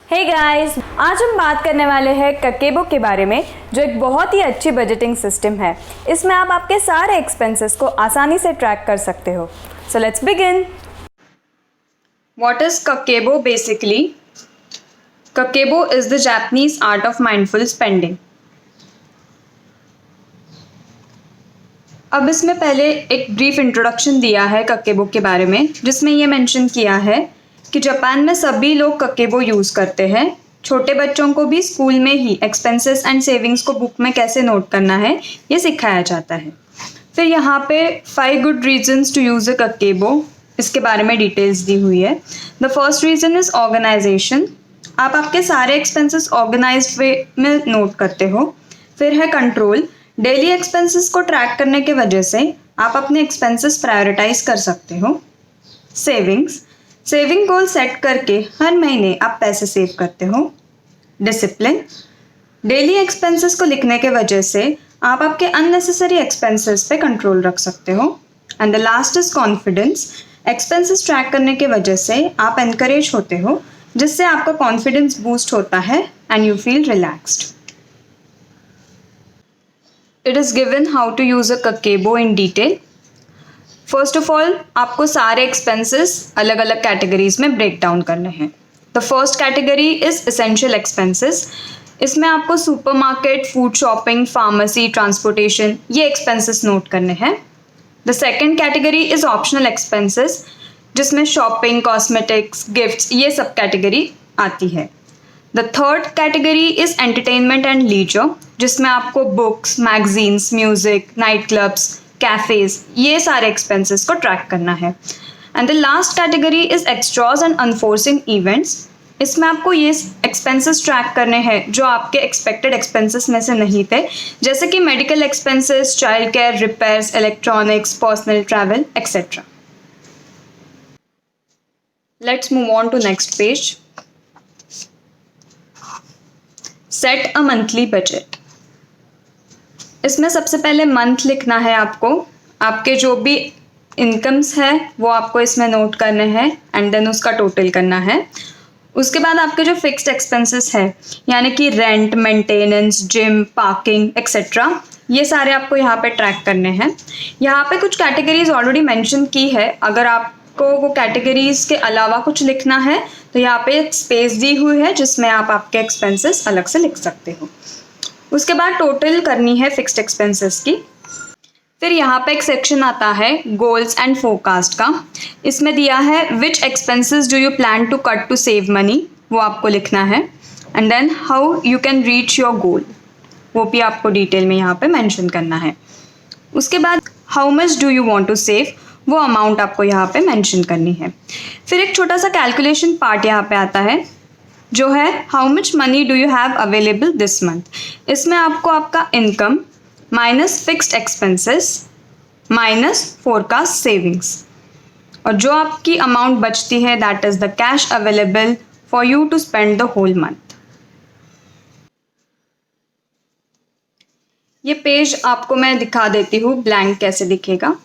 Hey guys, आज हम बात करने वाले हैं ककेबो के बारे में, जो एक बहुत ही अच्छी बजटिंग सिस्टम है। इसमें आप आपके सारे एक्सपेंसेस को आसानी से ट्रैक कर सकते हो। So let's begin. What is kakeibo basically? Kakeibo is the Japanese art of mindful spending. अब इसमें पहले एक ब्रीफ इंट्रोडक्शन दिया है ककेबो के बारे में, जिसमें ये मेंशन किया है कि जापान में सभी लोग ककेबो यूज़ करते हैं। छोटे बच्चों को भी स्कूल में ही एक्सपेंसेस एंड सेविंग्स को बुक में कैसे नोट करना है ये सिखाया जाता है। फिर यहाँ पे 5 good reasons to use a kakeibo, इसके बारे में डिटेल्स दी हुई है। The first reason is organization. आप आपके सारे एक्सपेंसेस ऑर्गेनाइज्ड वे में नोट करते हो। फिर है कंट्रोल। डेली एक्सपेंसेस को ट्रैक करने की वजह से आप अपने एक्सपेंसेस प्रायोरिटाइज कर सकते हो। सेविंग्स। सेविंग गोल सेट करके हर महीने आप पैसे सेव करते हो। डिसिप्लिन। डेली एक्सपेंसेस को लिखने के वजह से आप आपके अननेसेसरी एक्सपेंसेस पे कंट्रोल रख सकते हो। And the last is confidence. Expenses track करने की वजह से आप एनकरेज होते हो, जिससे आपका कॉन्फिडेंस बूस्ट होता है and you feel relaxed. It is given how to use a kakeibo in detail. First of all, आपको सारे एक्सपेंसेस अलग अलग कैटेगरीज में ब्रेक डाउन करने हैं। The first category is essential expenses. इसमें आपको supermarket, food shopping, pharmacy, transportation ये एक्सपेंसेस नोट करने हैं। The second category is optional expenses, जिसमें शॉपिंग, कॉस्मेटिक्स, गिफ्ट्स ये सब कैटेगरी आती है। The third category is entertainment and leisure, जिसमें आपको books, magazines, music, night clubs, cafes ये सारे एक्सपेंसेस को ट्रैक करना है। And the last category is extras and unforeseen events. इसमें आपको ये एक्सपेंसेस ट्रैक करने हैं जो आपके एक्सपेक्टेड एक्सपेंसेस में से नहीं थे, जैसे कि medical expenses, child care, repairs, electronics, personal travel etcetera. Let's move on to next page. Set a monthly budget. इसमें सबसे पहले मंथ लिखना है आपको। आपके जो भी इनकम्स है वो आपको इसमें नोट करने हैं एंड देन उसका टोटल करना है। उसके बाद आपके जो फिक्स्ड एक्सपेंसेस है, यानी कि rent, maintenance, gym, parking etcetera, ये सारे आपको यहाँ पे ट्रैक करने हैं। यहाँ पे कुछ कैटेगरीज ऑलरेडी मेंशन की है। अगर आपको वो कैटेगरीज के अलावा कुछ लिखना है तो यहाँ पे एक स्पेस दी हुई है जिसमें आप आपके एक्सपेंसेस अलग से लिख सकते हो। उसके बाद टोटल करनी है फिक्स्ड एक्सपेंसेस की। फिर यहाँ पे एक सेक्शन आता है गोल्स एंड फोरकास्ट का। इसमें दिया है which expenses do you plan to cut to save money, वो आपको लिखना है। And then how you can reach your goal, वो भी आपको डिटेल में यहाँ पे मेंशन करना है। उसके बाद how much do you want to save, वो अमाउंट आपको यहाँ पे मेंशन करनी है। फिर एक छोटा सा कैलकुलेशन पार्ट यहाँ पे आता है जो है how much money do you have available this month. इसमें आपको आपका income minus fixed expenses minus forecast savings, और जो आपकी अमाउंट बचती है that is the cash available for you to spend the whole month. ये पेज आपको मैं दिखा देती हूँ ब्लैंक कैसे दिखेगा।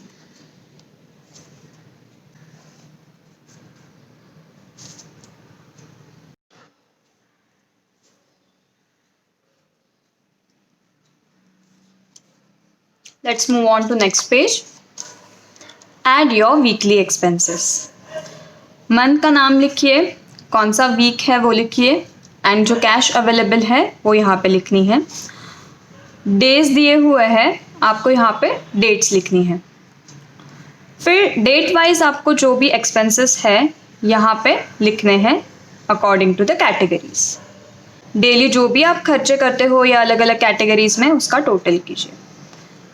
Let's move on to next page. Add your weekly expenses. Month का नाम लिखिए, कौन सा वीक है वो लिखिए, एंड जो कैश अवेलेबल है वो यहाँ पे लिखनी है। डेज दिए हुए हैं, आपको यहाँ पे डेट्स लिखनी है। फिर डेट वाइज आपको जो भी एक्सपेंसेस है यहाँ पे लिखने हैं according to the categories. Daily जो भी आप खर्चे करते हो या अलग अलग कैटेगरीज में उसका टोटल कीजिए।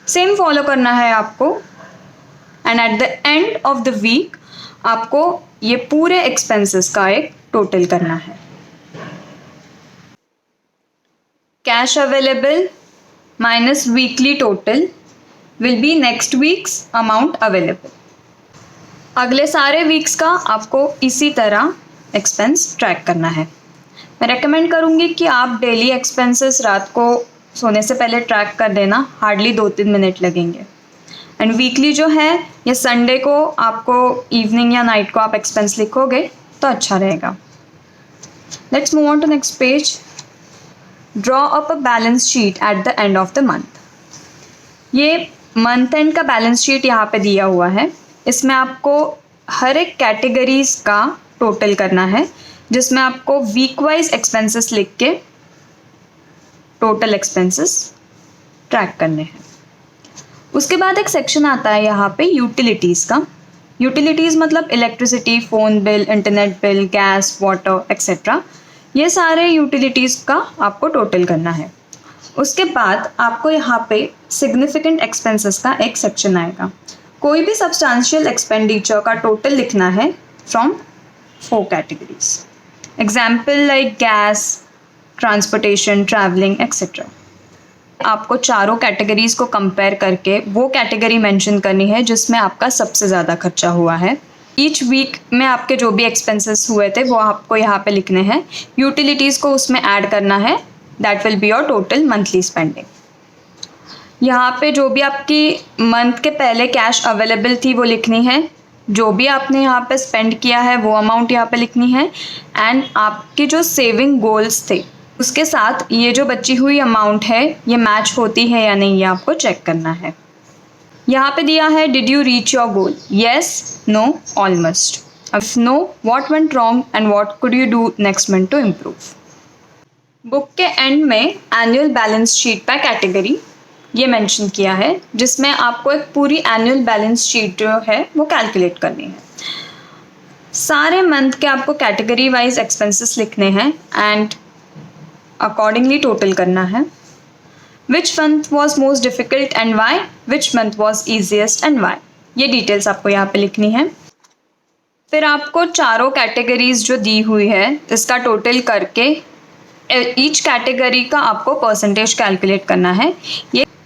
सेम फॉलो करना है आपको। And at the end of the week आपको ये पूरे एक्सपेंसेस का एक टोटल करना है। Cash available minus weekly total will be next weeks amount available. अगले सारे वीक्स का आपको इसी तरह एक्सपेंस ट्रैक करना है। मैं रेकमेंड करूँगी कि आप डेली एक्सपेंसेस रात को सोने से पहले ट्रैक कर देना, हार्डली 2-3 मिनट लगेंगे। एंड वीकली जो है ये संडे को आपको इवनिंग या नाइट को आप एक्सपेंस लिखोगे तो अच्छा रहेगा। Let's move on to next page. Draw up a balance sheet at the end of the month. ये मंथ एंड का बैलेंस शीट यहाँ पे दिया हुआ है. इसमें आपको हर एक कैटेगरीज का टोटल करना है, जिसमें आपको वीक वाइज एक्सपेंसेस लिख के टोटल एक्सपेंसेस ट्रैक करने हैं. उसके बाद एक सेक्शन आता है यहाँ पे यूटिलिटीज़ का. यूटिलिटीज़ मतलब electricity, phone bill, internet bill, gas, water etcetera. ये सारे यूटिलिटीज़ का आपको टोटल करना है. उसके बाद आपको यहाँ पे सिग्निफिकेंट एक्सपेंसेस का एक सेक्शन आएगा. कोई भी सब्सटेंशियल एक्सपेंडिचर का टोटल लिखना है from 4 categories. Example like gas, transportation, travelling etcetera. आपको चारों कैटेगरीज को कंपेयर करके वो कैटेगरी मेंशन करनी है जिसमें आपका सबसे ज़्यादा खर्चा हुआ है. ईच वीक में आपके जो भी एक्सपेंसेस हुए थे वो आपको यहाँ पे लिखने हैं. यूटिलिटीज़ को उसमें ऐड करना है. That will be your total monthly spending. यहाँ पे जो भी आपकी मंथ के पहले कैश अवेलेबल थी वो लिखनी है. जो भी आपने यहाँ पे स्पेंड किया है वो अमाउंट यहाँ पे लिखनी है. एंड आपके जो सेविंग गोल्स थे उसके साथ ये जो बची हुई अमाउंट है ये मैच होती है या नहीं, ये आपको चेक करना है. यहाँ पे दिया है did you reach your goal, yes, no, almost. If no, what went wrong and what could you do next month to improve. Book के एंड में annual balance sheet by category ये मेंशन किया है, जिसमें आपको एक पूरी एनुअल बैलेंस शीट जो है वो कैलकुलेट करनी है. सारे मंथ के आपको कैटेगरी वाइज एक्सपेंसेस लिखने हैं एंड अकॉर्डिंगली टोटल करना है. Which month was most difficult and why, which month was easiest and why, ये डिटेल्स आपको यहाँ पे लिखनी है. फिर आपको चारों कैटेगरीज जो दी हुई है इसका टोटल करके ईच कैटेगरी का आपको परसेंटेज कैलकुलेट करना है.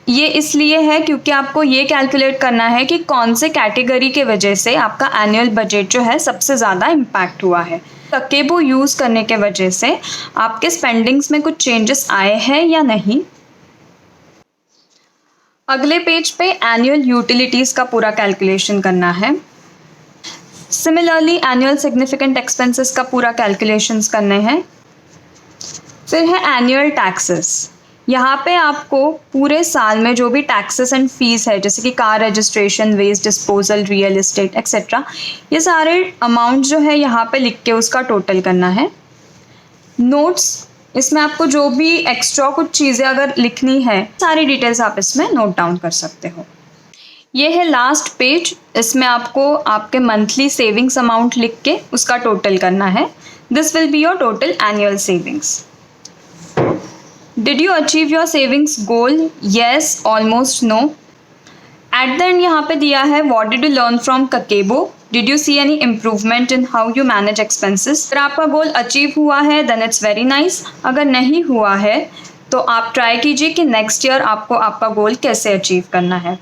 ये इसलिए है क्योंकि आपको ये कैलकुलेट करना है कि कौन से कैटेगरी के वजह से आपका एनुअल बजट जो है सबसे ज़्यादा इम्पैक्ट हुआ है. ककेबो यूज़ करने के वजह से आपके स्पेंडिंग्स में कुछ चेंजेस आए हैं या नहीं. अगले पेज पे एनुअल यूटिलिटीज़ का पूरा कैलकुलेशन करना है. सिमिलरली एनुअल सिग्निफिकेंट एक्सपेंसेस का पूरा कैलकुलेशंस करने हैं. फिर है एनुअल टैक्सेस. यहाँ पे आपको पूरे साल में जो भी टैक्सेस एंड फीस है, जैसे कि car registration, waste disposal, real estate etcetera, ये सारे अमाउंट जो है यहाँ पे लिख के उसका टोटल करना है. नोट्स, इसमें आपको जो भी एक्स्ट्रा कुछ चीज़ें अगर लिखनी है सारी डिटेल्स आप इसमें नोट डाउन कर सकते हो. ये है लास्ट पेज. इसमें आपको आपके मंथली सेविंग्स अमाउंट लिख के उसका टोटल करना है. This will be your total annual savings. Did you achieve your savings goal? Yes, almost, no. At the end यहाँ पे दिया है what did you learn from Kakebo? Did you see any improvement in how you manage expenses? अगर आपका goal achieve हुआ है then it's very nice. अगर नहीं हुआ है तो आप ट्राई कीजिए कि नेक्स्ट ईयर आपको आपका गोल कैसे अचीव करना है.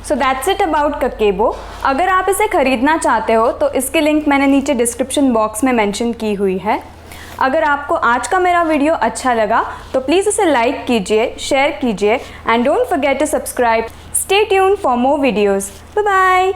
So that's it about Kakebo. अगर आप इसे ख़रीदना चाहते हो तो इसकी लिंक मैंने नीचे डिस्क्रिप्शन बॉक्स में मेंशन की हुई है. अगर आपको आज का मेरा वीडियो अच्छा लगा तो प्लीज़ इसे लाइक कीजिए, शेयर कीजिए and don't forget to subscribe. Stay tuned for more videos. Bye bye.